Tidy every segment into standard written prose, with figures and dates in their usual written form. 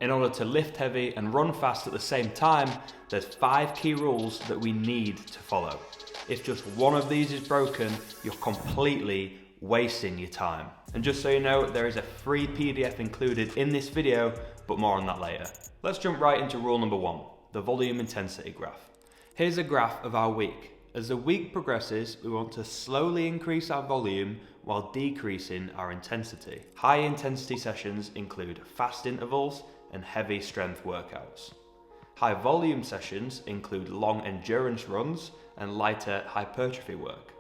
In order to lift heavy and run fast at the same time, there's 5 key rules that we need to follow. If just one of these is broken, you're completely wasting your time. And just so you know, there is a free PDF included in this video, but more on that later. Let's jump right into rule number 1, the volume intensity graph. Here's a graph of our week. As the week progresses, we want to slowly increase our volume while decreasing our intensity. High intensity sessions include fast intervals and heavy strength workouts. High volume sessions include long endurance runs and lighter hypertrophy work.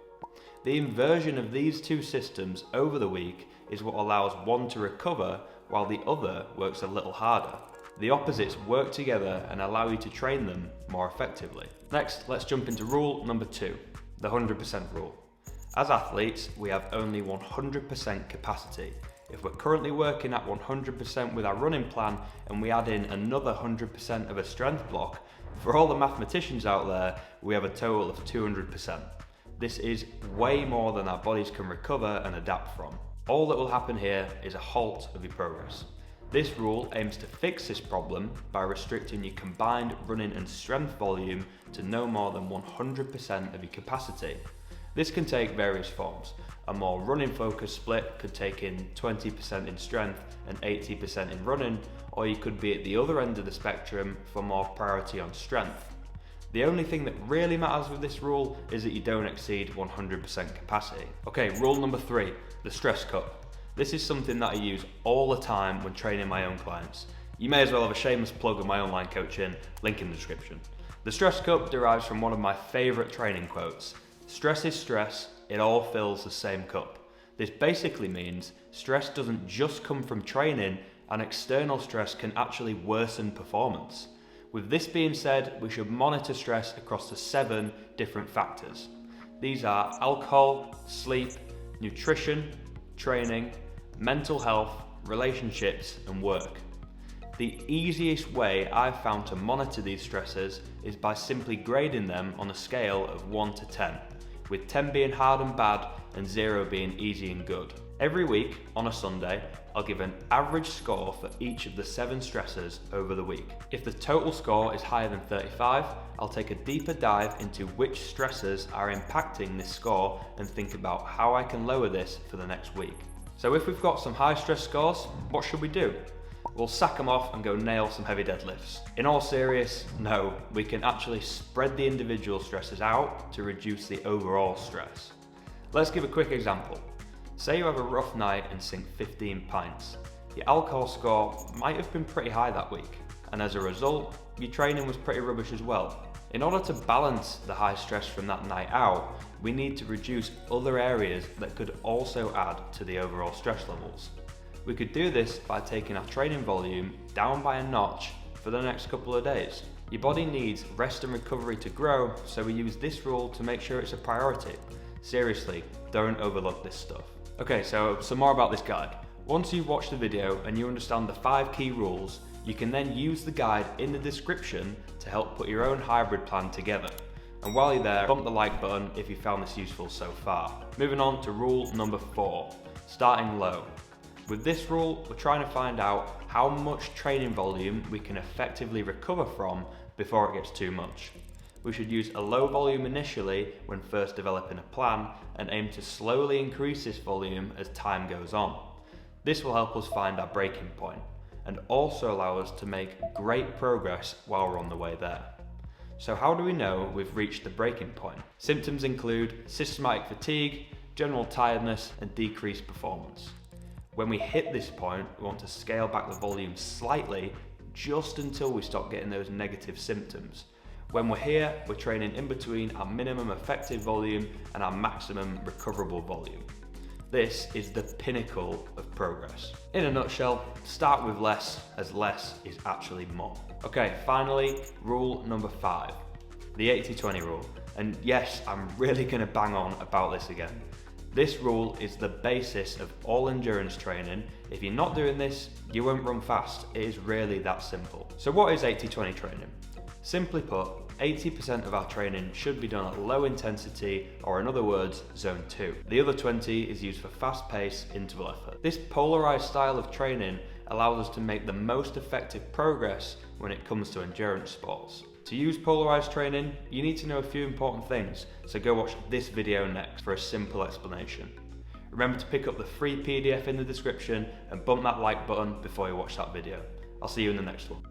The inversion of these two systems over the week is what allows one to recover while the other works a little harder. The opposites work together and allow you to train them more effectively. Next, let's jump into rule number 2, the 100% rule. As athletes, we have only 100% capacity. If we're currently working at 100% with our running plan and we add in another 100% of a strength block, for all the mathematicians out there, we have a total of 200%. This is way more than our bodies can recover and adapt from. All that will happen here is a halt of your progress. This rule aims to fix this problem by restricting your combined running and strength volume to no more than 100% of your capacity. This can take various forms. A more running focused split could take in 20% in strength and 80% in running, or you could be at the other end of the spectrum for more priority on strength. The only thing that really matters with this rule is that you don't exceed 100% capacity. Okay, rule number 3, the stress cup. This is something that I use all the time when training my own clients. You may as well have a shameless plug of my online coaching, link in the description. The stress cup derives from one of my favourite training quotes. Stress is stress, it all fills the same cup. This basically means stress doesn't just come from training, and external stress can actually worsen performance. With this being said, we should monitor stress across the 7 different factors. These are alcohol, sleep, nutrition, training, mental health, relationships, and work. The easiest way I've found to monitor these stressors is by simply grading them on a scale of 1 to 10, with 10 being hard and bad and 0 being easy and good. Every week, on a Sunday, I'll give an average score for each of the 7 stressors over the week. If the total score is higher than 35, I'll take a deeper dive into which stressors are impacting this score and think about how I can lower this for the next week. So if we've got some high stress scores, what should we do? We'll sack them off and go nail some heavy deadlifts. In all seriousness, no, we can actually spread the individual stresses out to reduce the overall stress. Let's give a quick example. Say you have a rough night and sink 15 pints. Your alcohol score might have been pretty high that week, and as a result, your training was pretty rubbish as well. In order to balance the high stress from that night out, we need to reduce other areas that could also add to the overall stress levels. We could do this by taking our training volume down by a notch for the next couple of days. Your body needs rest and recovery to grow, so we use this rule to make sure it's a priority. Seriously, don't overlook this stuff. Okay, so some more about this guide. Once you've watched the video and you understand the 5 key rules, you can then use the guide in the description to help put your own hybrid plan together. And while you're there, bump the like button if you found this useful so far. Moving on to rule number 4, starting low. With this rule, we're trying to find out how much training volume we can effectively recover from before it gets too much. We should use a low volume initially when first developing a plan and aim to slowly increase this volume as time goes on. This will help us find our breaking point and also allow us to make great progress while we're on the way there. So how do we know we've reached the breaking point? Symptoms include systematic fatigue, general tiredness, and decreased performance. When we hit this point, we want to scale back the volume slightly just until we stop getting those negative symptoms. When we're here, we're training in between our minimum effective volume and our maximum recoverable volume. This is the pinnacle of progress. In a nutshell, start with less, as less is actually more. Okay, finally, rule number 5, the 80-20 rule. And yes, I'm really gonna bang on about this again. This rule is the basis of all endurance training. If you're not doing this, you won't run fast. It is really that simple. So what is 80-20 training? Simply put, 80% of our training should be done at low intensity, or in other words, zone 2. The other 20 is used for fast-paced interval effort. This polarized style of training allows us to make the most effective progress when it comes to endurance sports. To use polarized training, you need to know a few important things, so go watch this video next for a simple explanation. Remember to pick up the free PDF in the description and bump that like button before you watch that video. I'll see you in the next one.